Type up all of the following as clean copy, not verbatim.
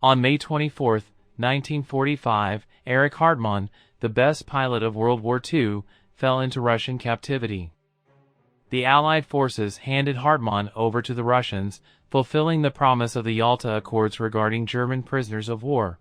On May 24, 1945, Erich Hartmann, the best pilot of World War II, fell into Russian captivity. The Allied forces handed Hartmann over to the Russians, fulfilling the promise of the Yalta Accords regarding German prisoners of war.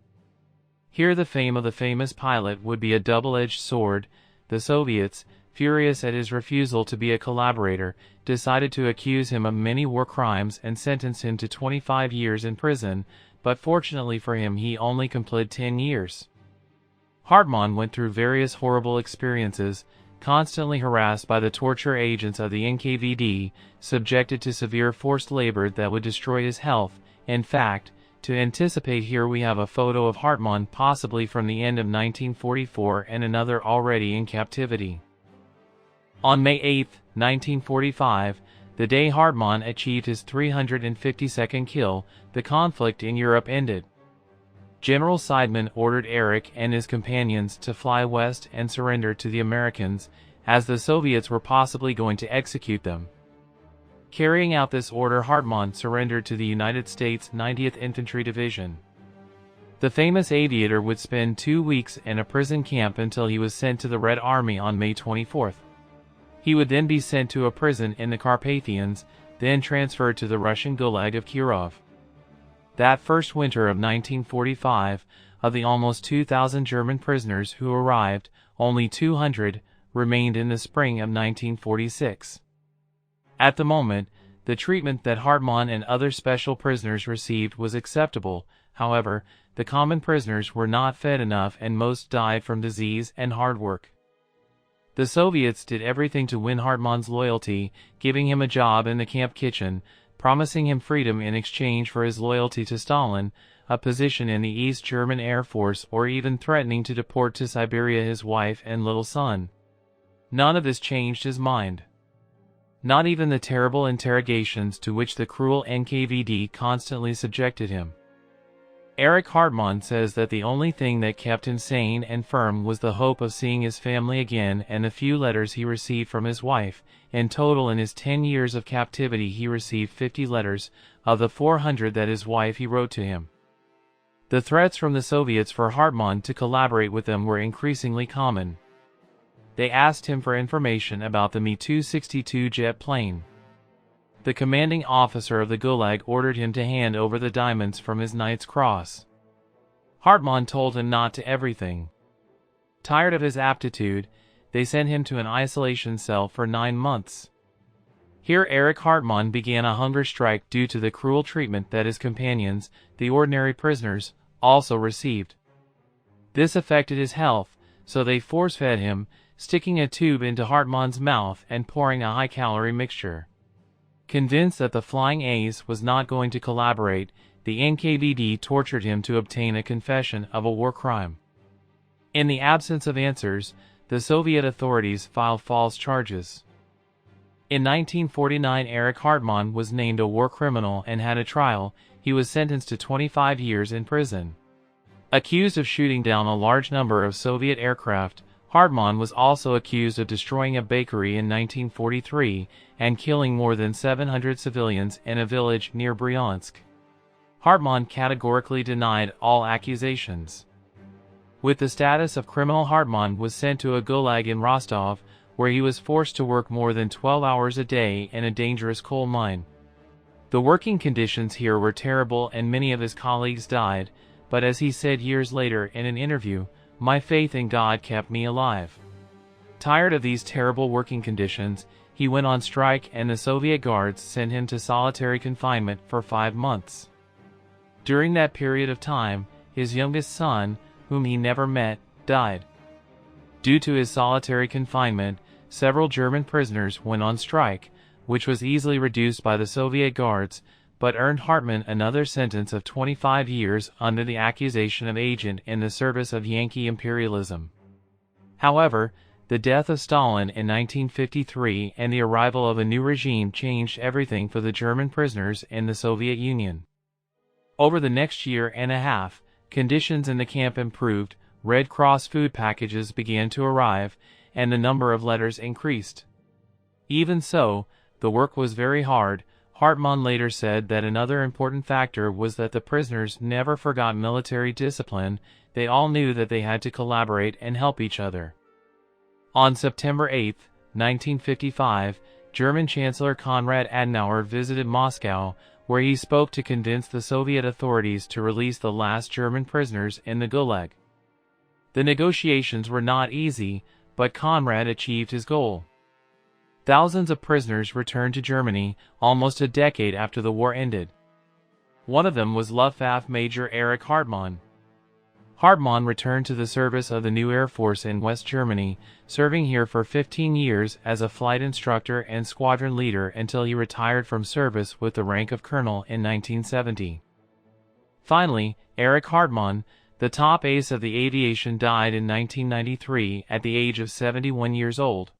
Here the fame of the famous pilot would be a double-edged sword. The Soviets, furious at his refusal to be a collaborator, decided to accuse him of many war crimes and sentence him to 25 years in prison, but fortunately for him he only completed 10 years. Hartmann went through various horrible experiences, constantly harassed by the torture agents of the NKVD, subjected to severe forced labor that would destroy his health. In fact, to anticipate, here we have a photo of Hartmann possibly from the end of 1944 and another already in captivity. On May 8, 1945, the day Hartmann achieved his 352nd kill, the conflict in Europe ended. General Seidman ordered Erich and his companions to fly west and surrender to the Americans, as the Soviets were possibly going to execute them. Carrying out this order, Hartmann surrendered to the United States 90th Infantry Division. The famous aviator would spend 2 weeks in a prison camp until he was sent to the Red Army on May 24. He would then be sent to a prison in the Carpathians, then transferred to the Russian Gulag of Kirov. That first winter of 1945, of the almost 2,000 German prisoners who arrived, only 200 remained in the spring of 1946. At the moment, the treatment that Hartmann and other special prisoners received was acceptable. However, the common prisoners were not fed enough and most died from disease and hard work. The Soviets did everything to win Hartmann's loyalty, giving him a job in the camp kitchen, promising him freedom in exchange for his loyalty to Stalin, a position in the East German Air Force, or even threatening to deport to Siberia his wife and little son. None of this changed his mind. Not even the terrible interrogations to which the cruel NKVD constantly subjected him. Erich Hartmann says that the only thing that kept him sane and firm was the hope of seeing his family again and the few letters he received from his wife. In total, in his 10 years of captivity, he received 50 letters, of the 400 that his wife he wrote to him. The threats from the Soviets for Hartmann to collaborate with them were increasingly common. They asked him for information about the Mi-262 jet plane. The commanding officer of the Gulag ordered him to hand over the diamonds from his Knight's Cross. Hartmann told him not to everything. Tired of his aptitude, they sent him to an isolation cell for 9 months. Here Erich Hartmann began a hunger strike due to the cruel treatment that his companions, the ordinary prisoners, also received. This affected his health, so they force-fed him, sticking a tube into Hartmann's mouth and pouring a high-calorie mixture. Convinced that the Flying Ace was not going to collaborate, the NKVD tortured him to obtain a confession of a war crime. In the absence of answers, the Soviet authorities filed false charges. In 1949, Erich Hartmann was named a war criminal and had a trial. He was sentenced to 25 years in prison. Accused of shooting down a large number of Soviet aircraft, Hartmann was also accused of destroying a bakery in 1943 and killing more than 700 civilians in a village near Bryansk. Hartmann categorically denied all accusations. With the status of criminal, Hartmann was sent to a gulag in Rostov, where he was forced to work more than 12 hours a day in a dangerous coal mine. The working conditions here were terrible and many of his colleagues died, but as he said years later in an interview, "My faith in God kept me alive." Tired of these terrible working conditions, he went on strike and the Soviet guards sent him to solitary confinement for 5 months. During that period of time, his youngest son, whom he never met, died. Due to his solitary confinement, several German prisoners went on strike, which was easily reduced by the Soviet guards, but earned Hartmann another sentence of 25 years under the accusation of agent in the service of Yankee imperialism. However, the death of Stalin in 1953 and the arrival of a new regime changed everything for the German prisoners in the Soviet Union. Over the next year and a half, conditions in the camp improved, Red Cross food packages began to arrive, and the number of letters increased. Even so, the work was very hard. Hartmann later said that another important factor was that the prisoners never forgot military discipline. They all knew that they had to collaborate and help each other. On September 8, 1955, German Chancellor Konrad Adenauer visited Moscow, where he spoke to convince the Soviet authorities to release the last German prisoners in the Gulag. The negotiations were not easy, but Konrad achieved his goal. Thousands of prisoners returned to Germany almost a decade after the war ended. One of them was Luftwaffe Major Erich Hartmann. Hartmann returned to the service of the new Air Force in West Germany, serving here for 15 years as a flight instructor and squadron leader until he retired from service with the rank of colonel in 1970. Finally, Erich Hartmann, the top ace of the aviation, died in 1993 at the age of 71 years old.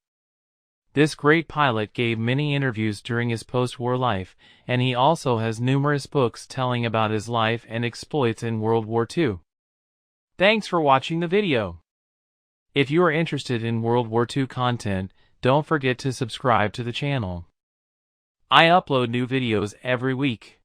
This great pilot gave many interviews during his post-war life, and he also has numerous books telling about his life and exploits in World War II. Thanks for watching the video. If you are interested in World War II content, don't forget to subscribe to the channel. I upload new videos every week.